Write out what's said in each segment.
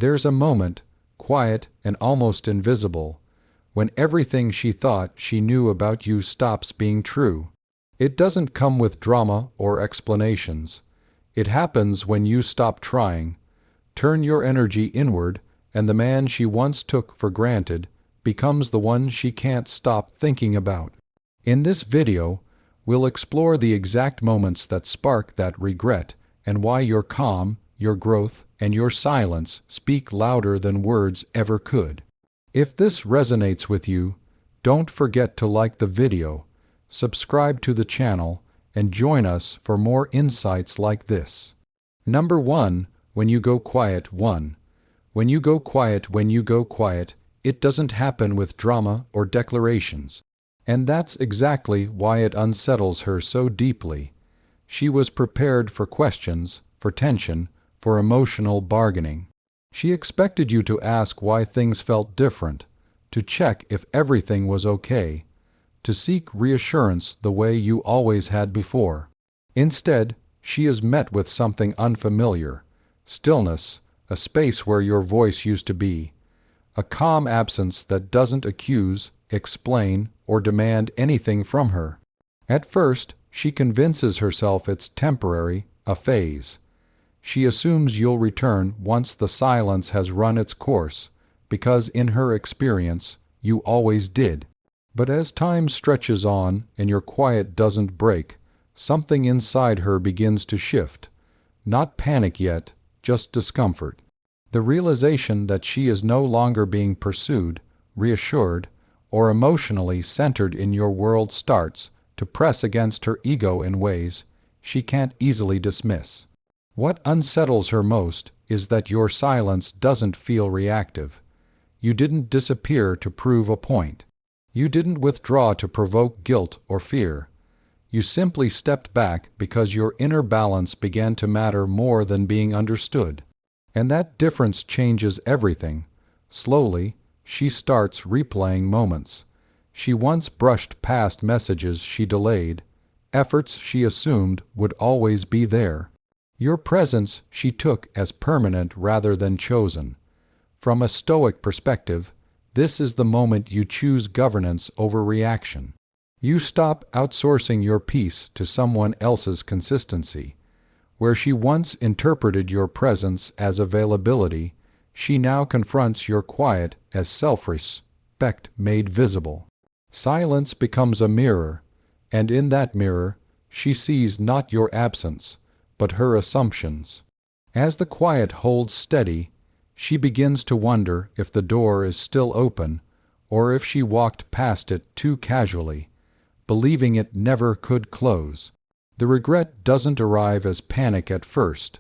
There's a moment, quiet and almost invisible, when everything she thought she knew about you stops being true. It doesn't come with drama or explanations. It happens when you stop trying, turn your energy inward, and the man she once took for granted becomes the one she can't stop thinking about. In this video, we'll explore the exact moments that spark that regret and why your calm, your growth, and your silence speak louder than words ever could. If this resonates with you, don't forget to like the video, subscribe to the channel, and join us for more insights like this. Number 1. When you go quiet. 1. When you go quiet, it doesn't happen with drama or declarations. And that's exactly why it unsettles her so deeply. She was prepared for questions, for tension, for emotional bargaining. She expected you to ask why things felt different, to check if everything was okay, to seek reassurance the way you always had before. Instead, she is met with something unfamiliar: stillness, a space where your voice used to be, a calm absence that doesn't accuse, explain, or demand anything from her. At first, she convinces herself it's temporary, a phase. She assumes you'll return once the silence has run its course, because in her experience, you always did. But as time stretches on and your quiet doesn't break, something inside her begins to shift. Not panic yet, just discomfort. The realization that she is no longer being pursued, reassured, or emotionally centered in your world starts to press against her ego in ways she can't easily dismiss. What unsettles her most is that your silence doesn't feel reactive. You didn't disappear to prove a point. You didn't withdraw to provoke guilt or fear. You simply stepped back because your inner balance began to matter more than being understood. And that difference changes everything. Slowly, she starts replaying moments. She once brushed past messages she delayed, efforts she assumed would always be there. Your presence she took as permanent rather than chosen. From a Stoic perspective, this is the moment you choose governance over reaction. You stop outsourcing your peace to someone else's consistency. Where she once interpreted your presence as availability, she now confronts your quiet as self-respect made visible. Silence becomes a mirror, and in that mirror, she sees not your absence, but her assumptions. As the quiet holds steady, she begins to wonder if the door is still open, or if she walked past it too casually, believing it never could close. The regret doesn't arrive as panic at first.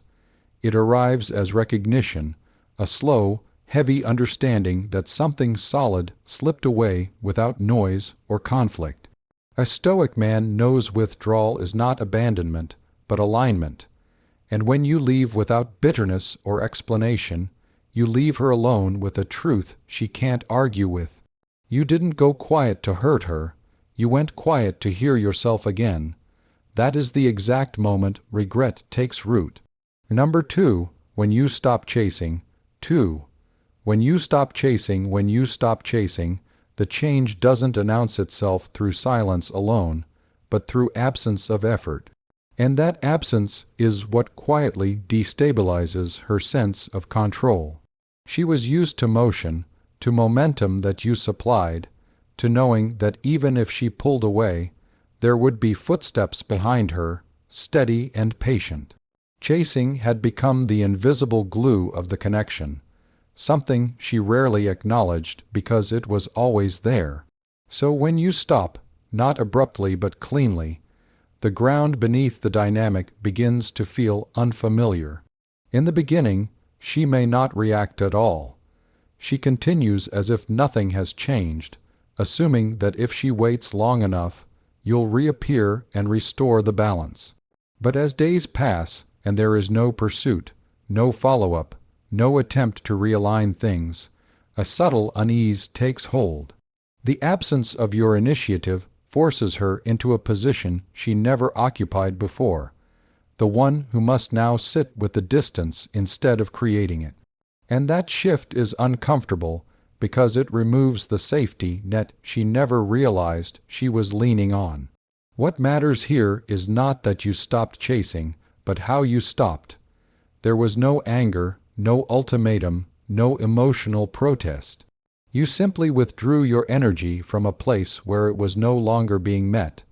It arrives as recognition, a slow, heavy understanding that something solid slipped away without noise or conflict. A Stoic man knows withdrawal is not abandonment, but alignment. And when you leave without bitterness or explanation, you leave her alone with a truth she can't argue with. You didn't go quiet to hurt her. You went quiet to hear yourself again. That is the exact moment regret takes root. Number 2. When you stop chasing. 2. When you stop chasing, the change doesn't announce itself through silence alone, but through absence of effort. And that absence is what quietly destabilizes her sense of control. She was used to motion, to momentum that you supplied, to knowing that even if she pulled away, there would be footsteps behind her, steady and patient. Chasing had become the invisible glue of the connection, something she rarely acknowledged because it was always there. So when you stop, not abruptly but cleanly, the ground beneath the dynamic begins to feel unfamiliar. In the beginning, she may not react at all. She continues as if nothing has changed, assuming that if she waits long enough, you'll reappear and restore the balance. But as days pass and there is no pursuit, no follow-up, no attempt to realign things, a subtle unease takes hold. The absence of your initiative forces her into a position she never occupied before, the one who must now sit with the distance instead of creating it. And that shift is uncomfortable because it removes the safety net she never realized she was leaning on. What matters here is not that you stopped chasing, but how you stopped. There was no anger, no ultimatum, no emotional protest. You simply withdrew your energy from a place where it was no longer being met.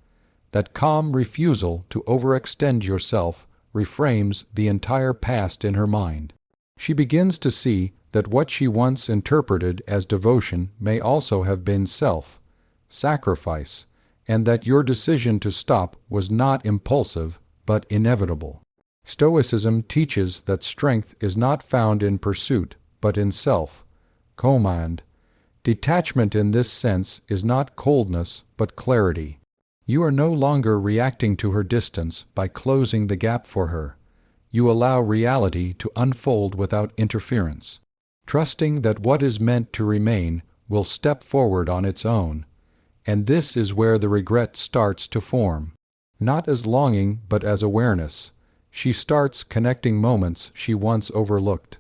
That calm refusal to overextend yourself reframes the entire past in her mind. She begins to see that what she once interpreted as devotion may also have been self-sacrifice, and that your decision to stop was not impulsive, but inevitable. Stoicism teaches that strength is not found in pursuit, but in self-command. Detachment in this sense is not coldness, but clarity. You are no longer reacting to her distance by closing the gap for her. You allow reality to unfold without interference, trusting that what is meant to remain will step forward on its own. And this is where the regret starts to form. Not as longing, but as awareness. She starts connecting moments she once overlooked.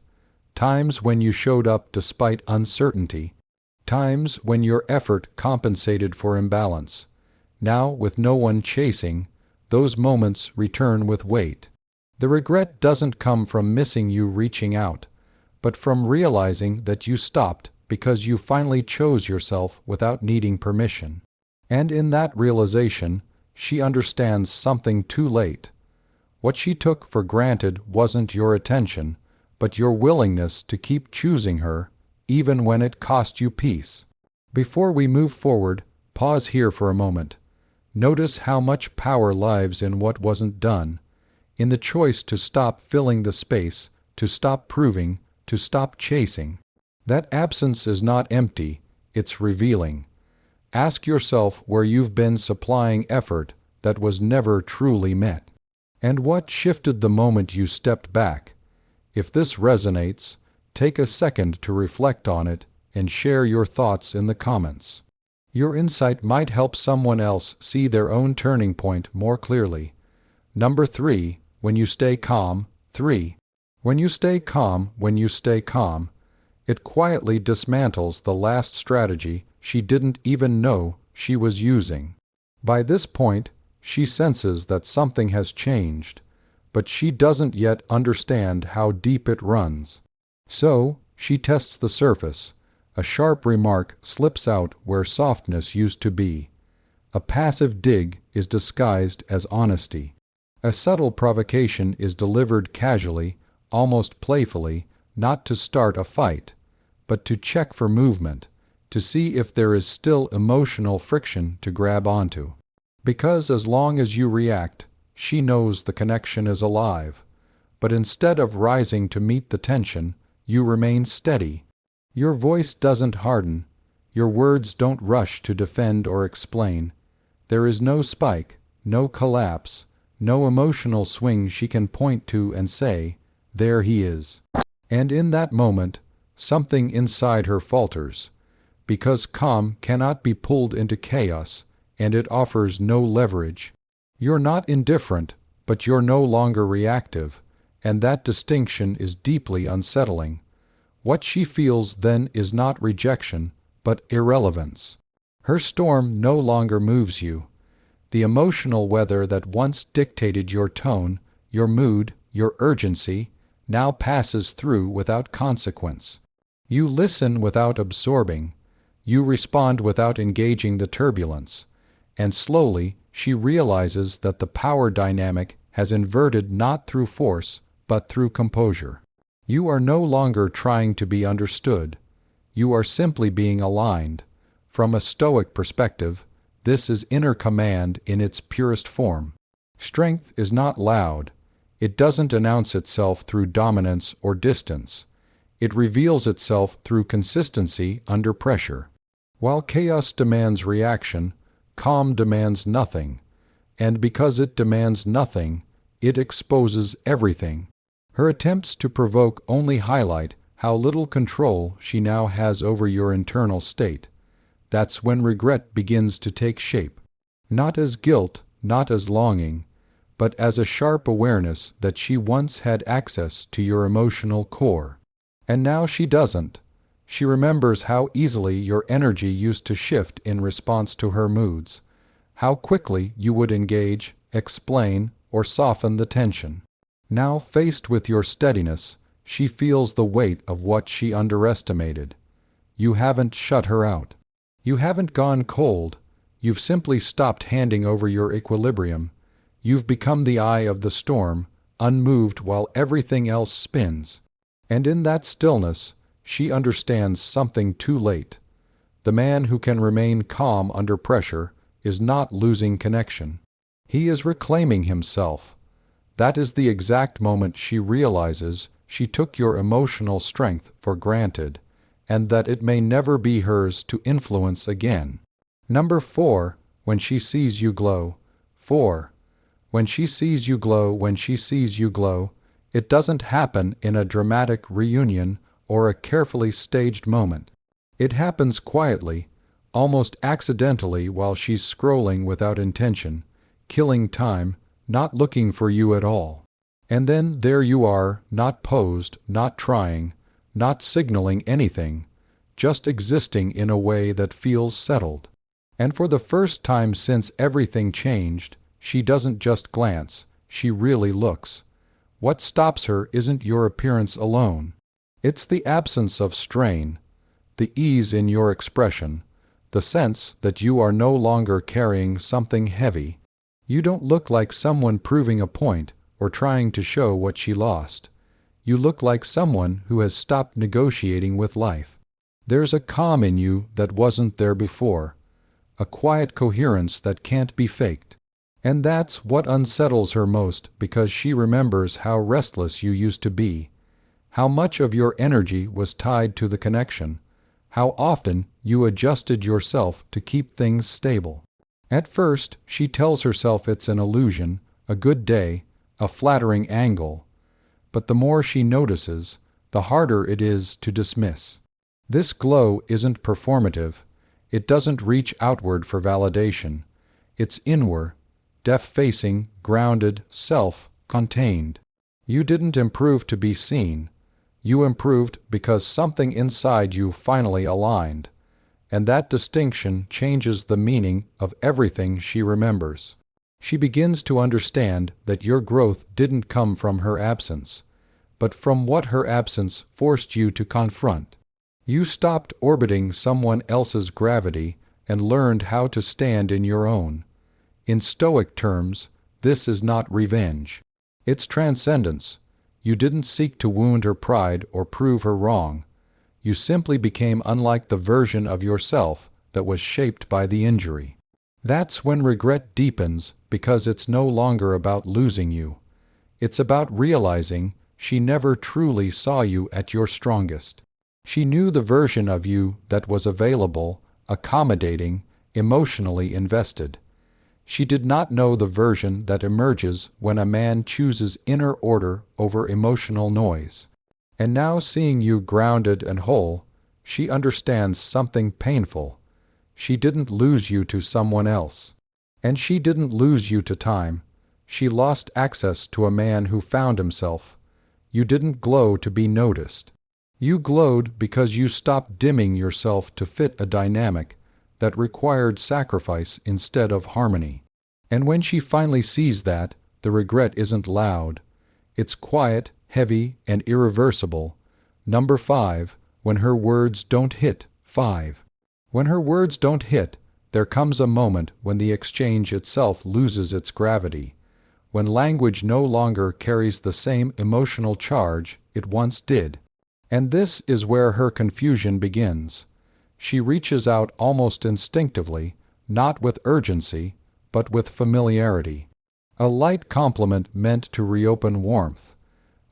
Times when you showed up despite uncertainty. Times when your effort compensated for imbalance. Now, with no one chasing, those moments return with weight. The regret doesn't come from missing you reaching out, but from realizing that you stopped because you finally chose yourself without needing permission. And in that realization, she understands something too late. What she took for granted wasn't your attention, but your willingness to keep choosing her, even when it cost you peace. Before we move forward, pause here for a moment. Notice how much power lies in what wasn't done, in the choice to stop filling the space, to stop proving, to stop chasing. That absence is not empty, it's revealing. Ask yourself where you've been supplying effort that was never truly met. And what shifted the moment you stepped back? If this resonates, take a second to reflect on it and share your thoughts in the comments. Your insight might help someone else see their own turning point more clearly. Number 3, when you stay calm. 3. When you stay calm, it quietly dismantles the last strategy she didn't even know she was using. By this point, she senses that something has changed, but she doesn't yet understand how deep it runs. So, she tests the surface. A sharp remark slips out where softness used to be. A passive dig is disguised as honesty. A subtle provocation is delivered casually, almost playfully, not to start a fight, but to check for movement, to see if there is still emotional friction to grab onto. Because as long as you react, she knows the connection is alive. But instead of rising to meet the tension, you remain steady. Your voice doesn't harden. Your words don't rush to defend or explain. There is no spike, no collapse, no emotional swing she can point to and say, "There he is." And in that moment, something inside her falters. Because calm cannot be pulled into chaos, and it offers no leverage. You're not indifferent, but you're no longer reactive, and that distinction is deeply unsettling. What she feels then is not rejection, but irrelevance. Her storm no longer moves you. The emotional weather that once dictated your tone, your mood, your urgency, now passes through without consequence. You listen without absorbing. You respond without engaging the turbulence. And slowly, she realizes that the power dynamic has inverted not through force, but through composure. You are no longer trying to be understood. You are simply being aligned. From a Stoic perspective, this is inner command in its purest form. Strength is not loud. It doesn't announce itself through dominance or distance. It reveals itself through consistency under pressure. While chaos demands reaction, calm demands nothing. And because it demands nothing, it exposes everything. Her attempts to provoke only highlight how little control she now has over your internal state. That's when regret begins to take shape. Not as guilt, not as longing, but as a sharp awareness that she once had access to your emotional core. And now she doesn't. She remembers how easily your energy used to shift in response to her moods, how quickly you would engage, explain, or soften the tension. Now, faced with your steadiness, she feels the weight of what she underestimated. You haven't shut her out. You haven't gone cold. You've simply stopped handing over your equilibrium. You've become the eye of the storm, unmoved while everything else spins. And in that stillness, she understands something too late. The man who can remain calm under pressure is not losing connection. He is reclaiming himself. That is the exact moment she realizes she took your emotional strength for granted, and that it may never be hers to influence again. Number 4, when she sees you glow. 4. When she sees you glow, when she sees you glow, it doesn't happen in a dramatic reunion or a carefully staged moment. It happens quietly, almost accidentally while she's scrolling without intention, killing time, not looking for you at all. And then there you are, not posed, not trying, not signaling anything, just existing in a way that feels settled. And for the first time since everything changed, she doesn't just glance, she really looks. What stops her isn't your appearance alone. It's the absence of strain, the ease in your expression, the sense that you are no longer carrying something heavy. You don't look like someone proving a point or trying to show what she lost. You look like someone who has stopped negotiating with life. There's a calm in you that wasn't there before, a quiet coherence that can't be faked. And that's what unsettles her most, because she remembers how restless you used to be, how much of your energy was tied to the connection, how often you adjusted yourself to keep things stable. At first, she tells herself it's an illusion, a good day, a flattering angle. But the more she notices, the harder it is to dismiss. This glow isn't performative. It doesn't reach outward for validation. It's inward, deaf-facing, grounded, self-contained. You didn't improve to be seen. You improved because something inside you finally aligned. And that distinction changes the meaning of everything she remembers. She begins to understand that your growth didn't come from her absence, but from what her absence forced you to confront. You stopped orbiting someone else's gravity and learned how to stand in your own. In Stoic terms, this is not revenge. It's transcendence. You didn't seek to wound her pride or prove her wrong. You simply became unlike the version of yourself that was shaped by the injury. That's when regret deepens, because it's no longer about losing you. It's about realizing she never truly saw you at your strongest. She knew the version of you that was available, accommodating, emotionally invested. She did not know the version that emerges when a man chooses inner order over emotional noise. And now, seeing you grounded and whole, she understands something painful. She didn't lose you to someone else. And she didn't lose you to time. She lost access to a man who found himself. You didn't glow to be noticed. You glowed because you stopped dimming yourself to fit a dynamic that required sacrifice instead of harmony. And when she finally sees that, the regret isn't loud. It's quiet, heavy, and irreversible. Number 5, when her words don't hit. 5. When her words don't hit, there comes a moment when the exchange itself loses its gravity, when language no longer carries the same emotional charge it once did. And this is where her confusion begins. She reaches out almost instinctively, not with urgency, but with familiarity. A light compliment meant to reopen warmth.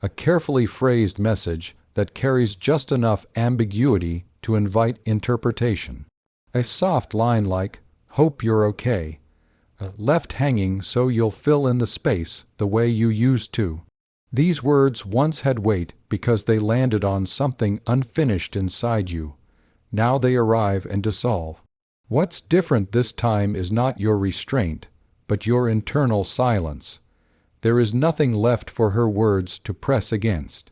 A carefully phrased message that carries just enough ambiguity to invite interpretation. A soft line like, "Hope you're okay," left hanging so you'll fill in the space the way you used to. These words once had weight because they landed on something unfinished inside you. Now they arrive and dissolve. What's different this time is not your restraint, but your internal silence. There is nothing left for her words to press against.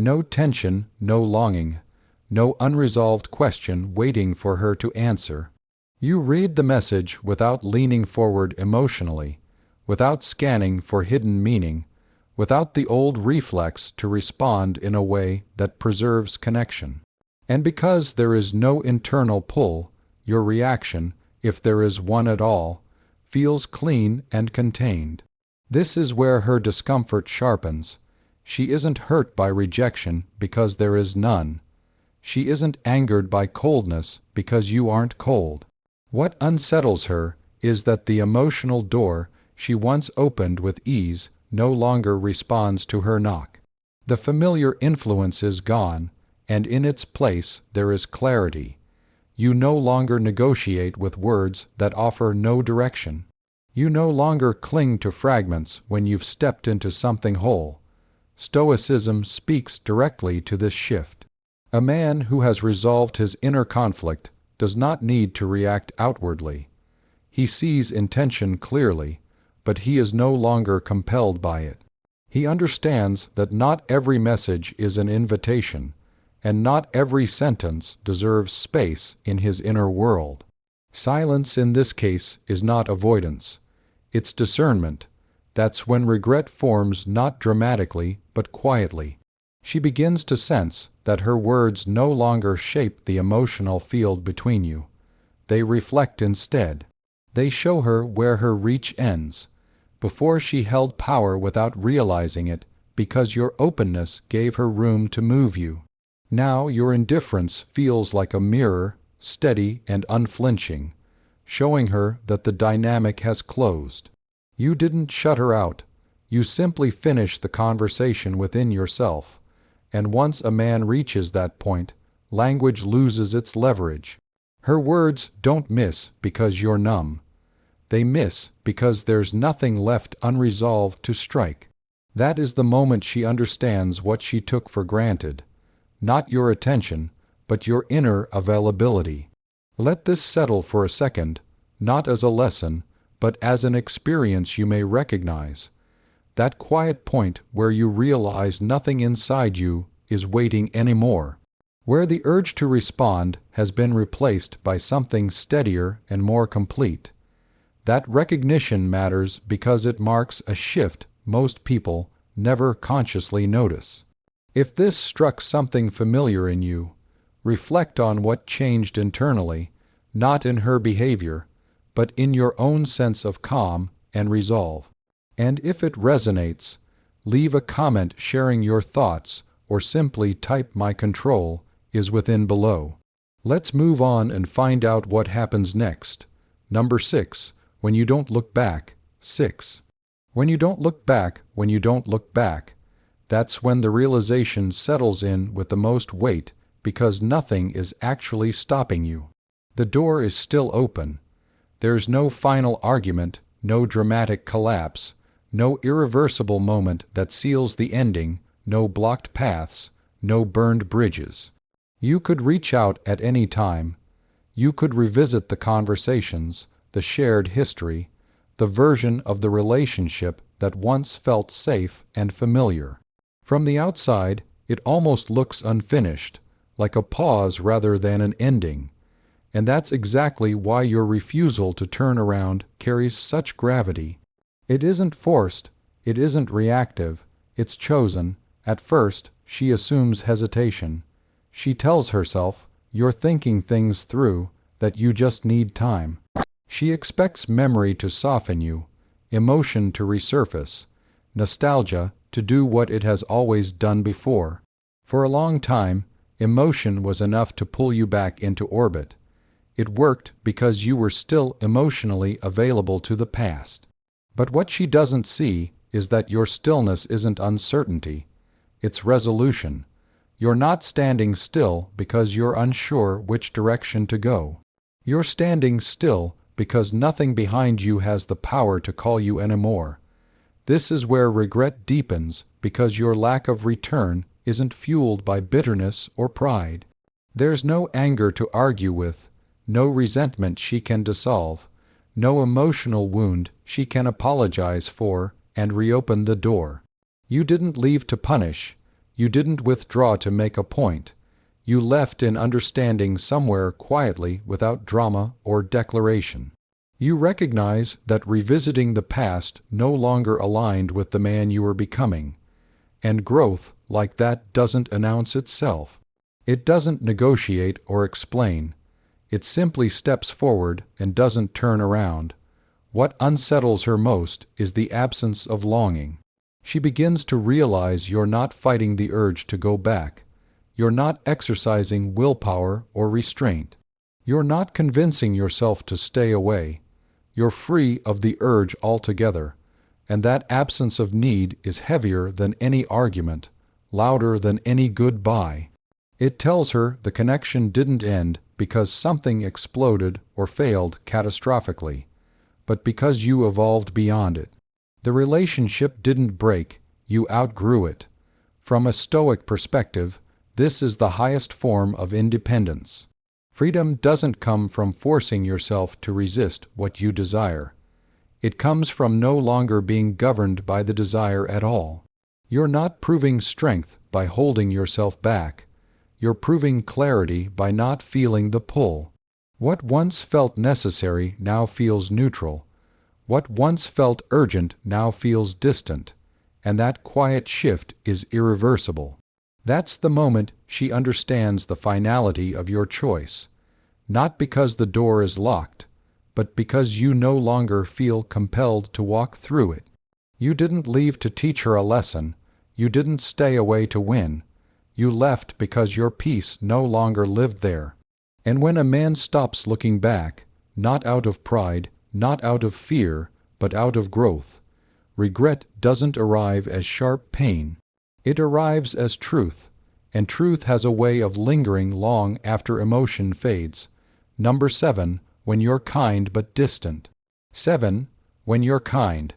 No tension, no longing, no unresolved question waiting for her to answer. You read the message without leaning forward emotionally, without scanning for hidden meaning, without the old reflex to respond in a way that preserves connection. And because there is no internal pull, your reaction, if there is one at all, feels clean and contained. This is where her discomfort sharpens. She isn't hurt by rejection because there is none. She isn't angered by coldness because you aren't cold. What unsettles her is that the emotional door she once opened with ease no longer responds to her knock. The familiar influence is gone, and in its place there is clarity. You no longer negotiate with words that offer no direction. You no longer cling to fragments when you've stepped into something whole. Stoicism speaks directly to this shift. A man who has resolved his inner conflict does not need to react outwardly. He sees intention clearly, but he is no longer compelled by it. He understands that not every message is an invitation, and not every sentence deserves space in his inner world. Silence in this case is not avoidance. It's discernment. That's when regret forms not dramatically but quietly. She begins to sense that her words no longer shape the emotional field between you. They reflect instead. They show her where her reach ends. Before she held power without realizing it because your openness gave her room to move you. Now your indifference feels like a mirror, steady and unflinching, showing her that the dynamic has closed. You didn't shut her out. You simply finished the conversation within yourself. And once a man reaches that point, language loses its leverage. Her words don't miss because you're numb. They miss because there's nothing left unresolved to strike. That is the moment she understands what she took for granted. Not your attention, but your inner availability. Let this settle for a second, not as a lesson, but as an experience you may recognize. That quiet point where you realize nothing inside you is waiting anymore. Where the urge to respond has been replaced by something steadier and more complete. That recognition matters because it marks a shift most people never consciously notice. If this struck something familiar in you, reflect on what changed internally, not in her behavior, but in your own sense of calm and resolve. And if it resonates, leave a comment sharing your thoughts or simply type "My control is within" below. Let's move on and find out what happens next. Number 6. When you don't look back. 6. When you don't look back, when you don't look back. That's when the realization settles in with the most weight because nothing is actually stopping you. The door is still open. There's no final argument, no dramatic collapse, no irreversible moment that seals the ending, no blocked paths, no burned bridges. You could reach out at any time. You could revisit the conversations, the shared history, the version of the relationship that once felt safe and familiar. From the outside, it almost looks unfinished, like a pause rather than an ending. And that's exactly why your refusal to turn around carries such gravity. It isn't forced, it isn't reactive, it's chosen. At first, she assumes hesitation. She tells herself, "You're thinking things through, that you just need time." She expects memory to soften you, emotion to resurface, nostalgia to do what it has always done before. For a long time, emotion was enough to pull you back into orbit. It worked because you were still emotionally available to the past. But what she doesn't see is that your stillness isn't uncertainty. It's resolution. You're not standing still because you're unsure which direction to go. You're standing still because nothing behind you has the power to call you anymore. This is where regret deepens because your lack of return isn't fueled by bitterness or pride. There's no anger to argue with, no resentment she can dissolve, no emotional wound she can apologize for and reopen the door. You didn't leave to punish. You didn't withdraw to make a point. You left in understanding somewhere quietly without drama or declaration. You recognize that revisiting the past no longer aligned with the man you were becoming. And growth, like that, doesn't announce itself. It doesn't negotiate or explain. It simply steps forward and doesn't turn around. What unsettles her most is the absence of longing. She begins to realize you're not fighting the urge to go back. You're not exercising willpower or restraint. You're not convincing yourself to stay away. You're free of the urge altogether, and that absence of need is heavier than any argument, louder than any goodbye. It tells her the connection didn't end because something exploded or failed catastrophically, but because you evolved beyond it. The relationship didn't break, you outgrew it. From a Stoic perspective, this is the highest form of independence. Freedom doesn't come from forcing yourself to resist what you desire. It comes from no longer being governed by the desire at all. You're not proving strength by holding yourself back. You're proving clarity by not feeling the pull. What once felt necessary now feels neutral. What once felt urgent now feels distant. And that quiet shift is irreversible. That's the moment she understands the finality of your choice. Not because the door is locked, but because you no longer feel compelled to walk through it. You didn't leave to teach her a lesson. You didn't stay away to win. You left because your peace no longer lived there. And when a man stops looking back, not out of pride, not out of fear, but out of growth, regret doesn't arrive as sharp pain. It arrives as truth, and truth has a way of lingering long after emotion fades. Number 7, when you're kind but distant. 7, when you're kind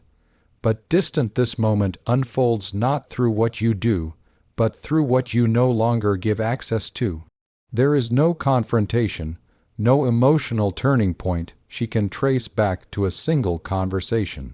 but distant. This moment unfolds not through what you do, but through what you no longer give access to. There is no confrontation, no emotional turning point she can trace back to a single conversation.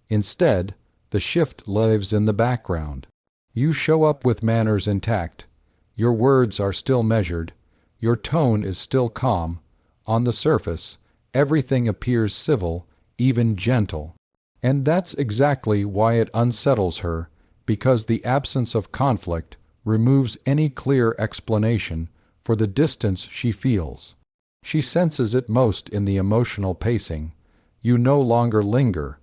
Instead, the shift lives in the background. You show up with manners intact. Your words are still measured. Your tone is still calm. On the surface, everything appears civil, even gentle. And that's exactly why it unsettles her, because the absence of conflict removes any clear explanation for the distance she feels. She senses it most in the emotional pacing. You no longer linger.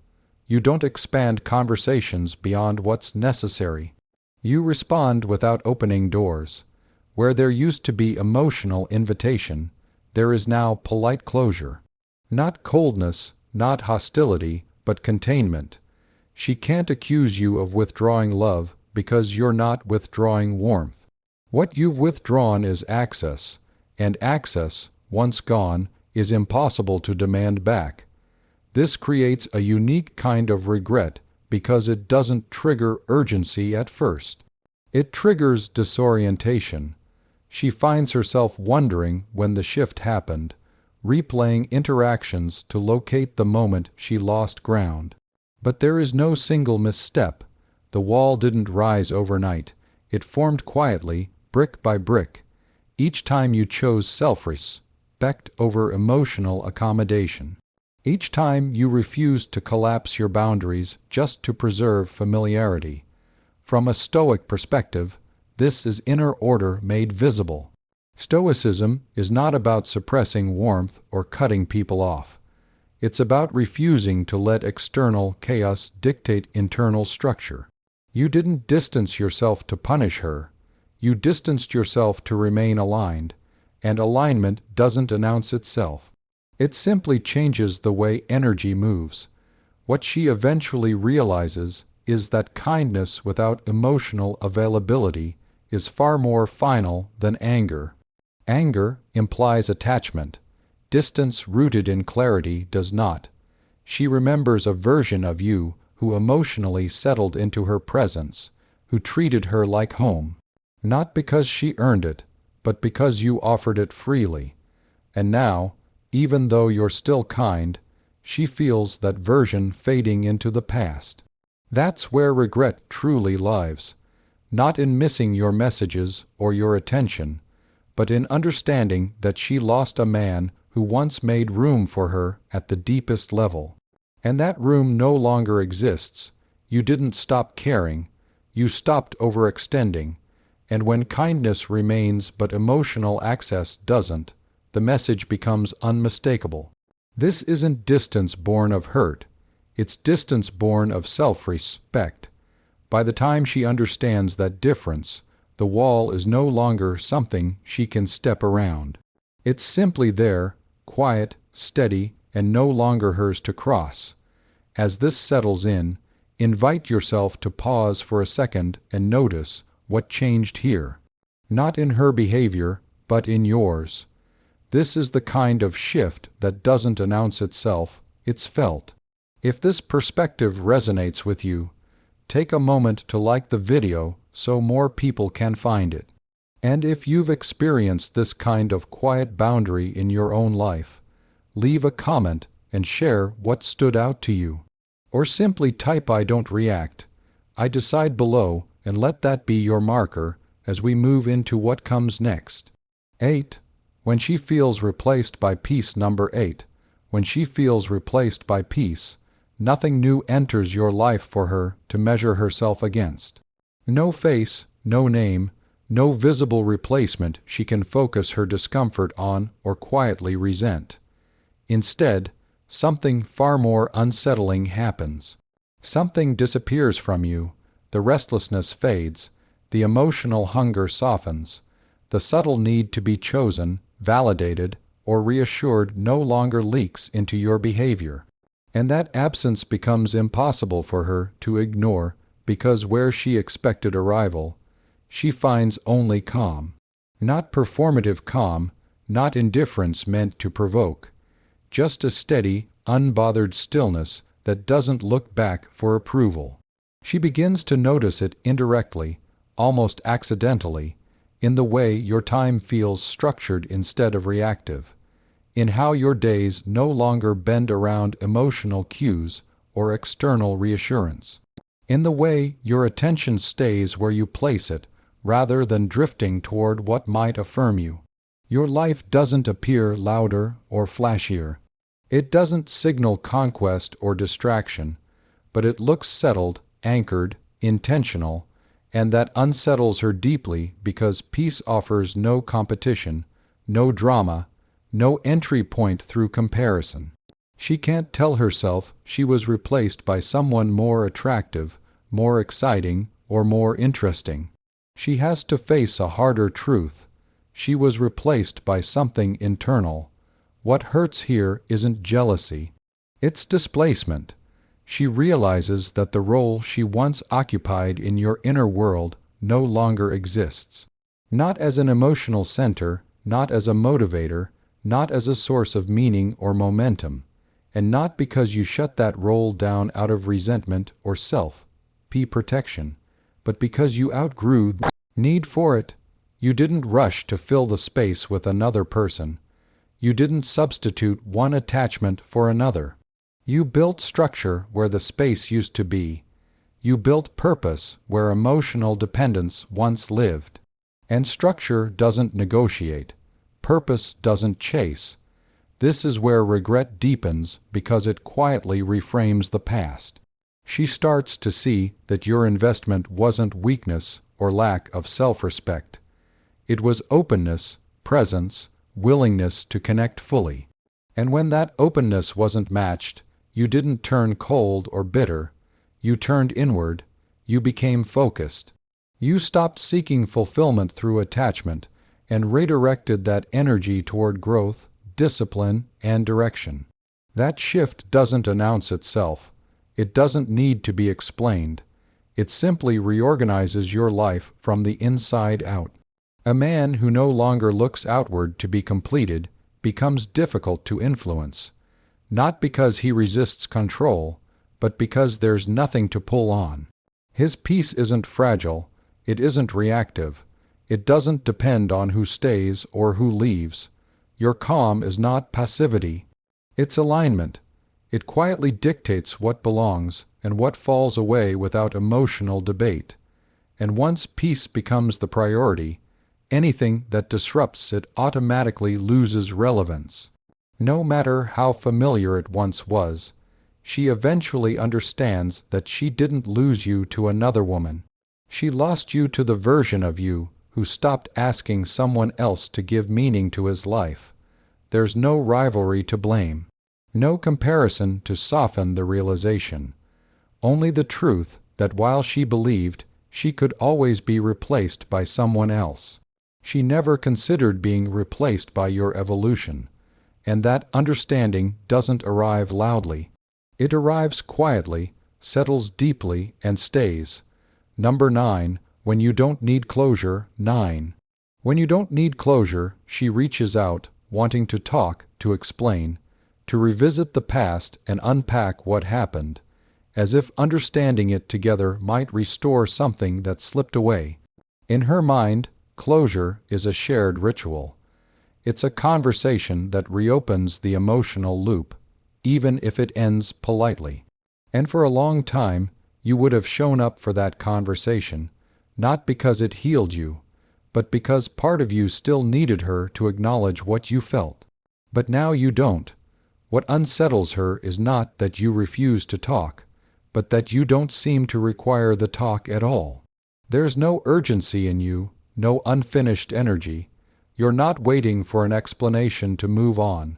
You don't expand conversations beyond what's necessary. You respond without opening doors. Where there used to be emotional invitation, there is now polite closure. Not coldness, not hostility, but containment. She can't accuse you of withdrawing love because you're not withdrawing warmth. What you've withdrawn is access, and access, once gone, is impossible to demand back. This creates a unique kind of regret because it doesn't trigger urgency at first. It triggers disorientation. She finds herself wondering when the shift happened, replaying interactions to locate the moment she lost ground. But there is no single misstep. The wall didn't rise overnight. It formed quietly, brick by brick. Each time you chose self-respect over emotional accommodation. Each time you refused to collapse your boundaries just to preserve familiarity. From a Stoic perspective, this is inner order made visible. Stoicism is not about suppressing warmth or cutting people off. It's about refusing to let external chaos dictate internal structure. You didn't distance yourself to punish her. You distanced yourself to remain aligned, and alignment doesn't announce itself. It simply changes the way energy moves. What she eventually realizes is that kindness without emotional availability is far more final than anger. Anger implies attachment. Distance rooted in clarity does not. She remembers a version of you who emotionally settled into her presence, who treated her like home. Not because she earned it, but because you offered it freely. And now, even though you're still kind, she feels that version fading into the past. That's where regret truly lives. not in missing your messages or your attention, but in understanding that she lost a man who once made room for her at the deepest level. And that room no longer exists. You didn't stop caring, you stopped overextending, and when kindness remains but emotional access doesn't, the message becomes unmistakable. This isn't distance born of hurt, it's distance born of self-respect. By the time she understands that difference, the wall is no longer something she can step around. It's simply there, quiet, steady, and no longer hers to cross. As this settles in, invite yourself to pause for a second and notice what changed here. Not in her behavior, but in yours. This is the kind of shift that doesn't announce itself, it's felt. If this perspective resonates with you, take a moment to like the video so more people can find it. And if you've experienced this kind of quiet boundary in your own life, leave a comment and share what stood out to you. Or simply type "I don't react, I decide" below and let that be your marker as we move into what comes next. 8. When she feels replaced by peace. Number 8. When she feels replaced by peace, nothing new enters your life for her to measure herself against. No face, no name, no visible replacement she can focus her discomfort on or quietly resent. Instead, something far more unsettling happens. Something disappears from you, the restlessness fades, the emotional hunger softens, the subtle need to be chosen, validated, or reassured no longer leaks into your behavior. And that absence becomes impossible for her to ignore because where she expected arrival, she finds only calm. Not performative calm, not indifference meant to provoke. Just a steady, unbothered stillness that doesn't look back for approval. She begins to notice it indirectly, almost accidentally, in the way your time feels structured instead of reactive, in how your days no longer bend around emotional cues or external reassurance, in the way your attention stays where you place it rather than drifting toward what might affirm you. Your life doesn't appear louder or flashier. It doesn't signal conquest or distraction, but it looks settled, anchored, intentional, and that unsettles her deeply because peace offers no competition, no drama, no entry point through comparison. She can't tell herself she was replaced by someone more attractive, more exciting, or more interesting. She has to face a harder truth. She was replaced by something internal. What hurts here isn't jealousy. It's displacement. She realizes that the role she once occupied in your inner world no longer exists. Not as an emotional center, not as a motivator, not as a source of meaning or momentum, and not because you shut that role down out of resentment or self-protection, but because you outgrew the need for it. You didn't rush to fill the space with another person. You didn't substitute one attachment for another. You built structure where the space used to be. You built purpose where emotional dependence once lived. And structure doesn't negotiate. Purpose doesn't chase. This is where regret deepens because it quietly reframes the past. She starts to see that your investment wasn't weakness or lack of self-respect. It was openness, presence, willingness to connect fully. And when that openness wasn't matched, you didn't turn cold or bitter. You turned inward. You became focused. You stopped seeking fulfillment through attachment and redirected that energy toward growth, discipline, and direction. That shift doesn't announce itself. It doesn't need to be explained. It simply reorganizes your life from the inside out. A man who no longer looks outward to be completed becomes difficult to influence, not because he resists control, but because there's nothing to pull on. His peace isn't fragile, it isn't reactive, it doesn't depend on who stays or who leaves. Your calm is not passivity, it's alignment. It quietly dictates what belongs and what falls away without emotional debate. And once peace becomes the priority, anything that disrupts it automatically loses relevance. No matter how familiar it once was, she eventually understands that she didn't lose you to another woman. She lost you to the version of you who stopped asking someone else to give meaning to his life. There's no rivalry to blame, no comparison to soften the realization. Only the truth that while she believed she could always be replaced by someone else, she never considered being replaced by your evolution. And that understanding doesn't arrive loudly. It arrives quietly, settles deeply, and stays. Number 9, when you don't need closure. 9. When you don't need closure, she reaches out, wanting to talk, to explain, to revisit the past and unpack what happened, as if understanding it together might restore something that slipped away. In her mind, closure is a shared ritual. It's a conversation that reopens the emotional loop, even if it ends politely. And for a long time, you would have shown up for that conversation, not because it healed you, but because part of you still needed her to acknowledge what you felt. But now you don't. What unsettles her is not that you refuse to talk, but that you don't seem to require the talk at all. There's no urgency in you, no unfinished energy. You're not waiting for an explanation to move on.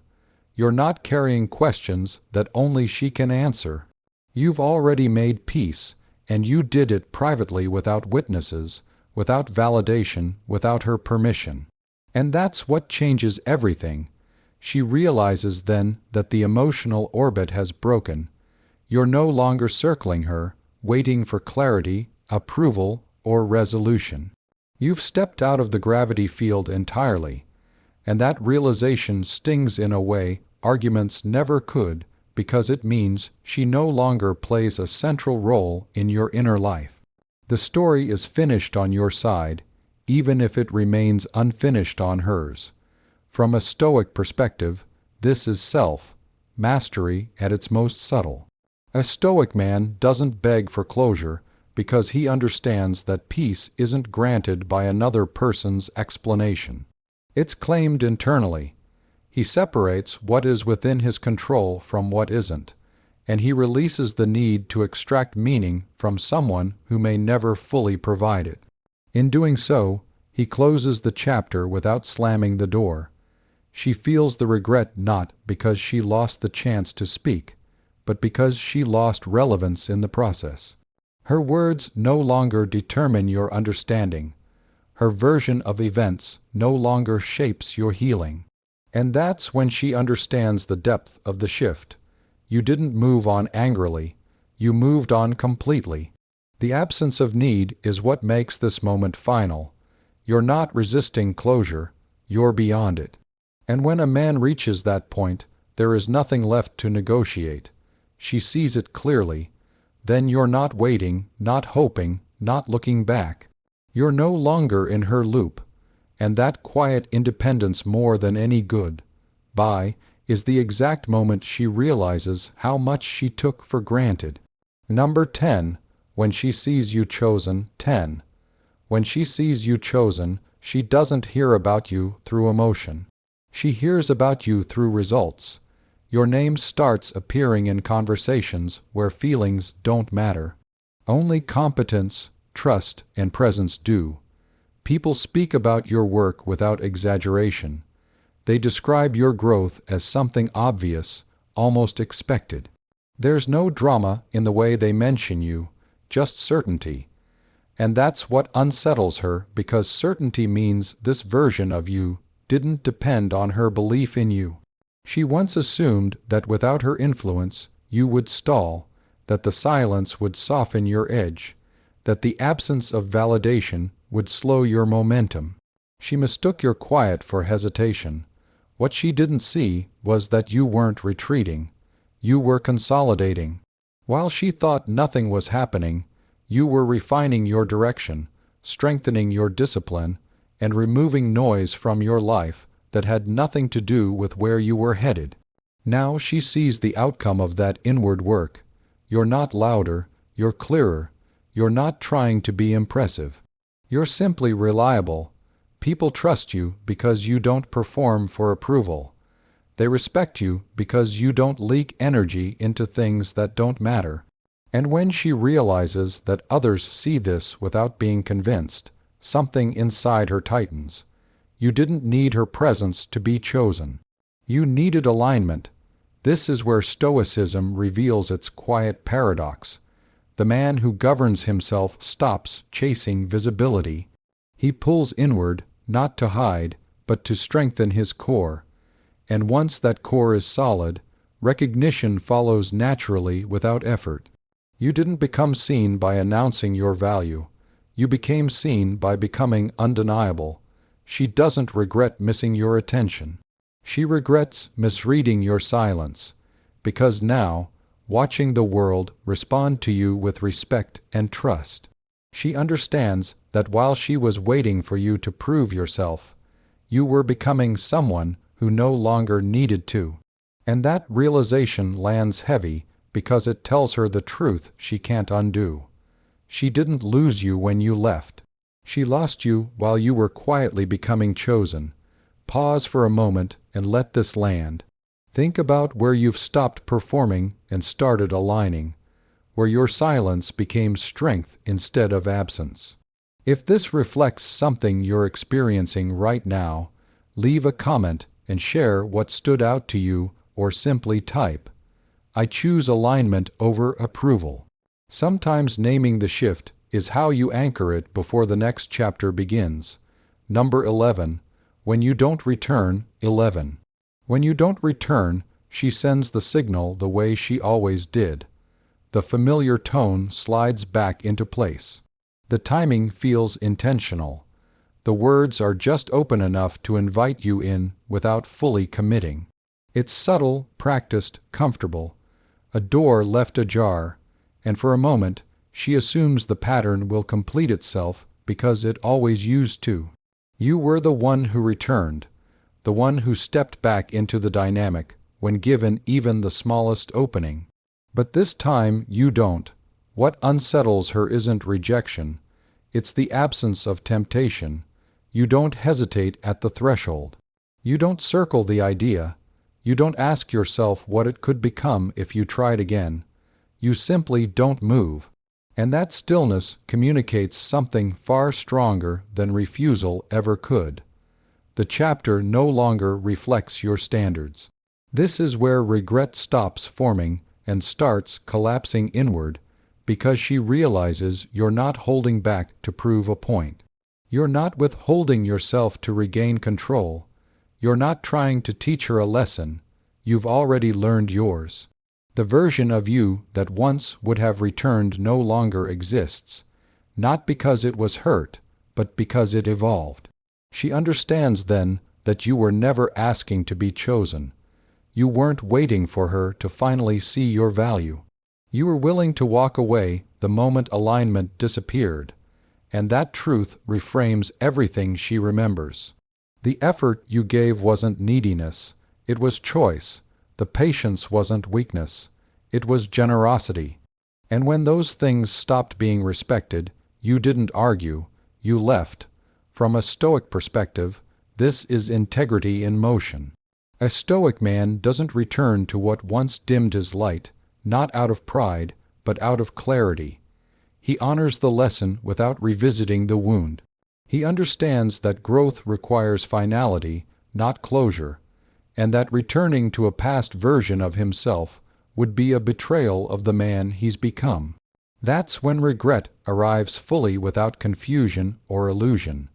You're not carrying questions that only she can answer. You've already made peace, and you did it privately without witnesses, without validation, without her permission. And that's what changes everything. She realizes then that the emotional orbit has broken. You're no longer circling her, waiting for clarity, approval, or resolution. You've stepped out of the gravity field entirely, and that realization stings in a way arguments never could, because it means she no longer plays a central role in your inner life. The story is finished on your side, even if it remains unfinished on hers. From a Stoic perspective, this is self-mastery at its most subtle. A Stoic man doesn't beg for closure because he understands that peace isn't granted by another person's explanation. It's claimed internally. He separates what is within his control from what isn't, and he releases the need to extract meaning from someone who may never fully provide it. In doing so, he closes the chapter without slamming the door. She feels the regret not because she lost the chance to speak, but because she lost relevance in the process. Her words no longer determine your understanding. Her version of events no longer shapes your healing. And that's when she understands the depth of the shift. You didn't move on angrily. You moved on completely. The absence of need is what makes this moment final. You're not resisting closure. You're beyond it. And when a man reaches that point, there is nothing left to negotiate. She sees it clearly. Then you're not waiting, not hoping, not looking back. You're no longer in her loop. And that quiet independence more than any good bye is the exact moment she realizes how much she took for granted. Number 10, when she sees you chosen. 10. When she sees you chosen, she doesn't hear about you through emotion. She hears about you through results. Your name starts appearing in conversations where feelings don't matter. Only competence, trust, and presence do. People speak about your work without exaggeration. They describe your growth as something obvious, almost expected. There's no drama in the way they mention you, just certainty. And that's what unsettles her, because certainty means this version of you didn't depend on her belief in you. She once assumed that without her influence, you would stall, that the silence would soften your edge, that the absence of validation would slow your momentum. She mistook your quiet for hesitation. What she didn't see was that you weren't retreating. You were consolidating. While she thought nothing was happening, you were refining your direction, strengthening your discipline, and removing noise from your life that had nothing to do with where you were headed. Now she sees the outcome of that inward work. You're not louder, you're clearer. you're not trying to be impressive. You're simply reliable. People trust you because you don't perform for approval. They respect you because you don't leak energy into things that don't matter. And when she realizes that others see this without being convinced, something inside her tightens. You didn't need her presence to be chosen. You needed alignment. This is where Stoicism reveals its quiet paradox. The man who governs himself stops chasing visibility. He pulls inward, not to hide, but to strengthen his core. And once that core is solid, recognition follows naturally without effort. You didn't become seen by announcing your value. You became seen by becoming undeniable. She doesn't regret missing your attention. She regrets misreading your silence, because now, watching the world respond to you with respect and trust, she understands that while she was waiting for you to prove yourself, you were becoming someone who no longer needed to. And that realization lands heavy because it tells her the truth she can't undo. She didn't lose you when you left. She lost you while you were quietly becoming chosen. Pause for a moment and let this land. Think about where you've stopped performing and started aligning, where your silence became strength instead of absence. If this reflects something you're experiencing right now, leave a comment and share what stood out to you, or simply type, "I choose alignment over approval." Sometimes naming the shift is how you anchor it before the next chapter begins. Number 11. When you don't return, 11. When you don't return, she sends the signal the way she always did. The familiar tone slides back into place. The timing feels intentional. The words are just open enough to invite you in without fully committing. It's subtle, practiced, comfortable. A door left ajar, and for a moment, she assumes the pattern will complete itself because it always used to. You were the one who returned, the one who stepped back into the dynamic when given even the smallest opening. But this time you don't. What unsettles her isn't rejection, it's the absence of temptation. You don't hesitate at the threshold. You don't circle the idea. You don't ask yourself what it could become if you tried again. You simply don't move. And that stillness communicates something far stronger than refusal ever could. The chapter no longer reflects your standards. This is where regret stops forming and starts collapsing inward, because she realizes you're not holding back to prove a point. You're not withholding yourself to regain control. You're not trying to teach her a lesson. You've already learned yours. The version of you that once would have returned no longer exists, not because it was hurt, but because it evolved. She understands then that you were never asking to be chosen. You weren't waiting for her to finally see your value. You were willing to walk away the moment alignment disappeared, and that truth reframes everything she remembers. The effort you gave wasn't neediness, it was choice. The patience wasn't weakness, it was generosity. And when those things stopped being respected, you didn't argue, you left. From a Stoic perspective, this is integrity in motion. A Stoic man doesn't return to what once dimmed his light, not out of pride, but out of clarity. He honors the lesson without revisiting the wound. He understands that growth requires finality, not closure, and that returning to a past version of himself would be a betrayal of the man he's become. That's when regret arrives fully without confusion or illusion.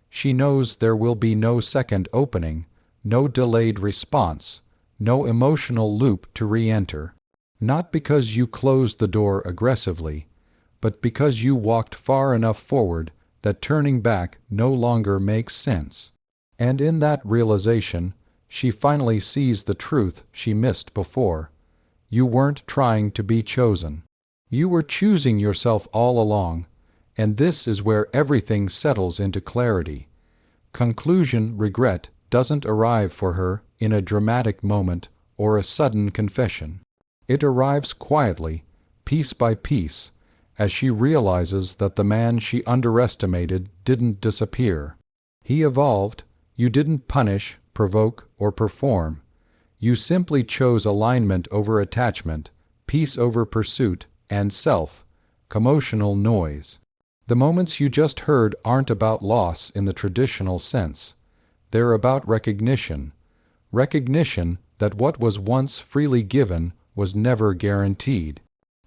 She knows there will be no second opening, no delayed response, no emotional loop to re-enter. Not because you closed the door aggressively, but because you walked far enough forward that turning back no longer makes sense. And in that realization, she finally sees the truth she missed before. You weren't trying to be chosen. You were choosing yourself all along, and this is where everything settles into clarity. Conclusion: regret doesn't arrive for her in a dramatic moment or a sudden confession. It arrives quietly, piece by piece, as she realizes that the man she underestimated didn't disappear. He evolved. You didn't punish, provoke, or perform. You simply chose alignment over attachment, peace over pursuit, and self-commotional noise. The moments you just heard aren't about loss in the traditional sense. They're about recognition. Recognition that what was once freely given was never guaranteed.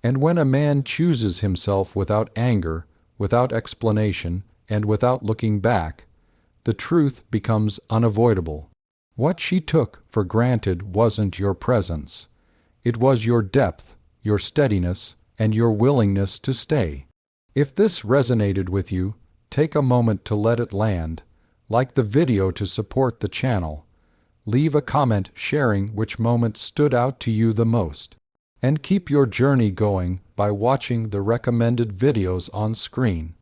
And when a man chooses himself without anger, without explanation, and without looking back, the truth becomes unavoidable. What she took for granted wasn't your presence. It was your depth, your steadiness, and your willingness to stay. If this resonated with you, take a moment to let it land. Like the video to support the channel. Leave a comment sharing which moment stood out to you the most. And keep your journey going by watching the recommended videos on screen.